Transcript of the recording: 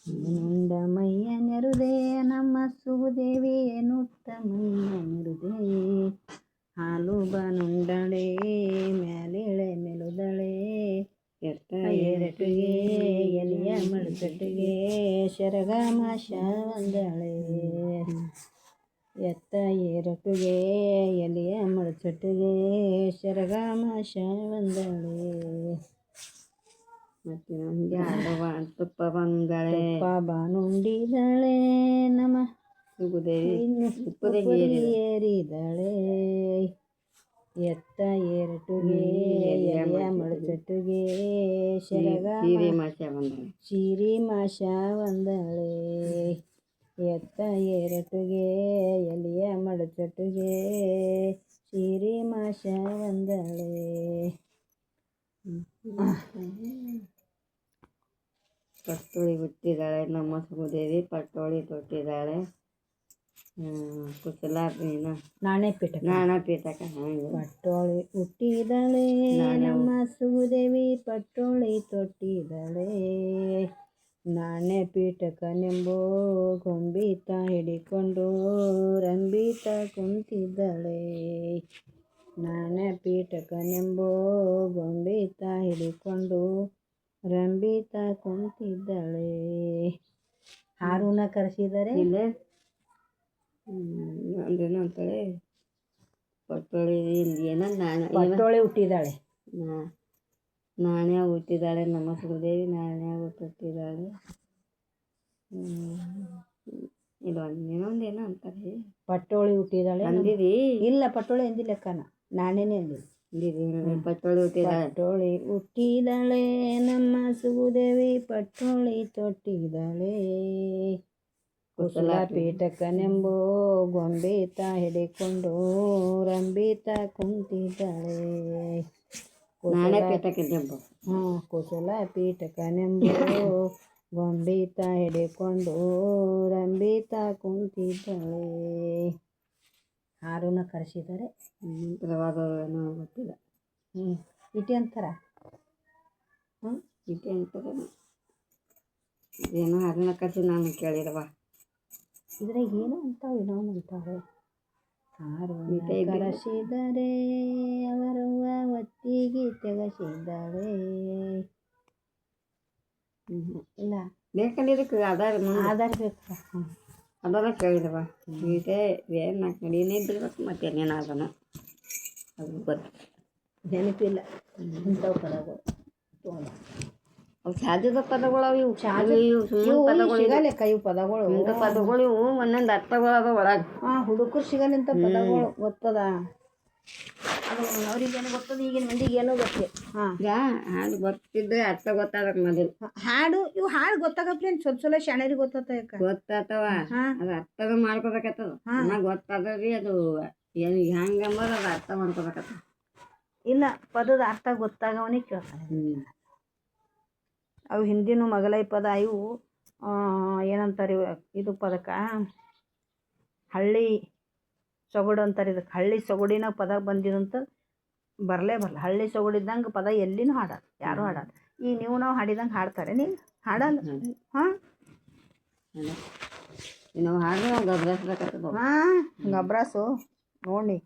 ನುಂಡ ಮೈಯ ನೆರುದೆ ನಮ್ಮ ಸುದೇವಿ ನುಟ್ಟ ಮೈಯ ನೆರುದೆ ಹಾಲು ಬನುಂಡಳೆ ಮ್ಯಾಲಿಳೆ ಮೆಲುದಳೆ ಎತ್ತ ಎರಟಿಗೆ ಎಲಿಯ ಮಡಚಟ್ಟಿಗೆ ಶರಗ ಮಾಶ ಒಂದಳೆ ಎತ್ತ ಎರಟಿಗೆ ಎಲಿಯ ಮಡಚಟ್ಟಿಗೆ ಶರಗ ಮಾಶ ಒಂದಳೆ ಮತ್ತೆ ನಮಗೆ ಆಡುವ ತುಪ್ಪ ಬಂದಳೆ ತುಪ್ಪ ಬಾನುಂಡಿದಳೆ ನಮ್ಮ ಸುಗುದೇವಿ ಏರಿದಳೆ ಎತ್ತ ಎರಟುಗೆ ಎಲಿಯ ಮಡಚಟ್ಟುಗೆ ಶರಗ ಶೀರಿ ಮಾಶ ಬಂದಳೆ ಎತ್ತ ಎರಟುಗೆ ಎಲಿಯ ಮಡಚಟ್ಟುಗೆ ಶೀರಿ ಮಾಶ ಬಂದಳೆ ಪಟ್ಟೋಳಿ ಹುಟ್ಟಿದಾಳೆ ನಮ್ಮ ಸುಗುದೇವಿ ಪಟ್ಟೋಳಿ ತೊಟ್ಟಿದ್ದಾಳೆ ನಾಣಪೀಠಕ ಪಟ್ಟೋಳಿ ಹುಟ್ಟಿದಾಳೆ ನಮ್ಮ ಸುಗುದೇವಿ ಪಟ್ಟೋಳಿ ತೊಟ್ಟಿದ್ದಾಳೆ ನಾಣ್ಯಪೀಠಕನೆಂಬೋ ಗೊಂಬಿತ ಹಿಡಿಕೊಂಡು ರಂಬಿತ ಕುಂತಿದ್ದಾಳೆ ನಾಣ್ಯಪೀಠಕನೆಂಬೋ ಗೊಂಬಿತ ಹಿಡಿಕೊಂಡು ರಂಬಿತ ಕುಂತಿದ್ದಾಳೆ ಹಾರೂನ ಕರೆಸಿದರೆ ಅಂದ್ರೇನು ಅಂತಾಳೆ ಪಟ್ಟೋಳಿ ಏನ ಪಟ್ಟೋಳಿ ಹುಟ್ಟಿದಾಳೆ ನಾಣ್ಯ ಹುಟ್ಟಿದಾಳೆ ನಮ್ಮ ಸುಗುದೇವಿ ನಾಣ್ಯ ಹುಟ್ಟಿದ್ದಾಳೆ ಇನ್ನೊಂದೇನೋ ಅಂತಾರೆ ಪಟ್ಟೋಳಿ ಹುಟ್ಟಿದಾಳೆ ಅಂದಿದಿ ಇಲ್ಲ ಪಟ್ಟೋಳಿ ಅಂದಿಲ್ಲ ಅಕ್ಕನ ನಾಣ್ಯನೇ ಅಂದಿದ್ದು ಪಟ್ಟೋಳಿ ಹುಟ್ಟಿದಾಳೆ ಪಟ್ಟೋಳಿ ಹುಟ್ಟಿದಾಳೆ ನಮ್ಮ ಸುಗುದೇವಿ ಪಟ್ಟೋಳಿ ತೊಟ್ಟಿದ್ದಾಳೆ ಕುಶಲ ಪೀಠಕನೆಂಬೋ ಗೊಂಬಿತ ಹಿಡಿಕೊಂಡು ರಂಬಿತ ಕುಂತಿದ್ದಾಳೆ ಕುಶಲ ಪೀಠಕನೆಂಬೋ ಗೊಂಬಿತ ಹಿಡಿಕೊಂಡು ರಂಬಿತ ಕುಂತಿದ್ದಾಳೆ ಹಾರೂನ ಕರೆಸಿದ್ದಾರೆ ಗೊತ್ತಿಲ್ಲ ಇಟಿ ಅಂತಾರ ಇಟಿ ಅಂತಾರೆ ಏನೋ ಹಾರೂನ ಕರೆಸಿ ನಾನು ಕೇಳಿದವ ಇದ್ರಾಗ ಏನೋ ಅಂತಾವೆ ಇನ್ನೊಂದು ಅಂತಾರೆ ಹಾರೂನ ಕರೆಸಿದರೆ ಅವರವ್ವ ಒತ್ತಿಗೆ ತೆಗೆಸಿದ್ದಾಳೆ ಇಲ್ಲ ಬೇಕಂದ್ರೆ ಇದಕ್ಕೆ ಆಧಾರ ಬೇಕು ಅದಾರ ಕೇಳಿದವ ಗೀತೆ ಏನು ನಾಲ್ಕು ನಡೀನೇ ಇದ್ದಿರ್ಬೇಕು ಮತ್ತೇನೇನು ಅದನ್ನು ಅದು ಗೊತ್ತು ನೆನಪಿಲ್ಲ ಇಂಥವು ಪದಗಳು ಅವು ಸಾಧ್ಯದ ಪದಗಳು ಅವು ಇವು ಪದಗಳು ಸಿಗಲೆಕ್ಕ ಇವು ಪದಗಳು ಇಂಥ ಪದಗಳು ಇವು ಒಂದೊಂದು ಅರ್ಥಗಳು ಅದ ಒಳಗೆ ಹುಡುಗರು ಸಿಗಲಿಂಥ ಪದಗಳು ಗೊತ್ತದ ಅದು ಅವ್ರಿಗೇನು ಗೊತ್ತದ ಈಗಿನ ಮಂದಿಗೆ ಏನೋ ಗೊತ್ತೇ ಹಾಡು ಗೊತ್ತಿದ್ರೆ ಅರ್ಥ ಗೊತ್ತಾಗಕ್ಕೆ ಮೊದಲು ಹಾಡು ಇವು ಹಾಡು ಗೊತ್ತಾಗಪ್ಲೇನು ಸ್ವಲ್ಪ ಶಾಣೆರಿಗೆ ಗೊತ್ತಾತವ ಅದು ಅರ್ಥದ ಮಾಡ್ಕೋಬೇಕತ್ತದ ಗೊತ್ತಾದ್ರಿ ಅದು ಏನು ಹೆಂಗೆ ಅಂಬೋದು ಅದು ಅರ್ಥ ಮಾಡ್ಕೋಬೇಕತ್ತ ಇಲ್ಲ ಪದದ ಅರ್ಥ ಗೊತ್ತಾಗವನೇ ಕೇಳ್ತಾನೆ ಅವು ಹಿಂದಿನ ಮಗಲೈ ಪದ ಇವು ಏನಂತಾರೆ ಇದು ಪದಕ್ಕೆ ಹಳ್ಳಿ ಸೊಗಡು ಅಂತಾರೆ ಇದಕ್ಕೆ ಹಳ್ಳಿ ಸೊಗಡಿನ ಪದ ಬಂದಿದಂತ ಬರಲೇ ಬರಲ್ಲ ಹಳ್ಳಿ ಸೊಗಡಿದ್ದಂಗೆ ಪದ ಎಲ್ಲಿನೂ ಹಾಡೋದು ಯಾರೂ ಹಾಡೋದು ಈಗ ನೀವು ನಾವು ಹಾಡಿದಂಗೆ ಹಾಡ್ತಾರೆ ನೀವು ಹಾಡಲ್ಲ ನಾವು ಹಾಡು ಗಬ್ರಾಸು ನೋಡಿ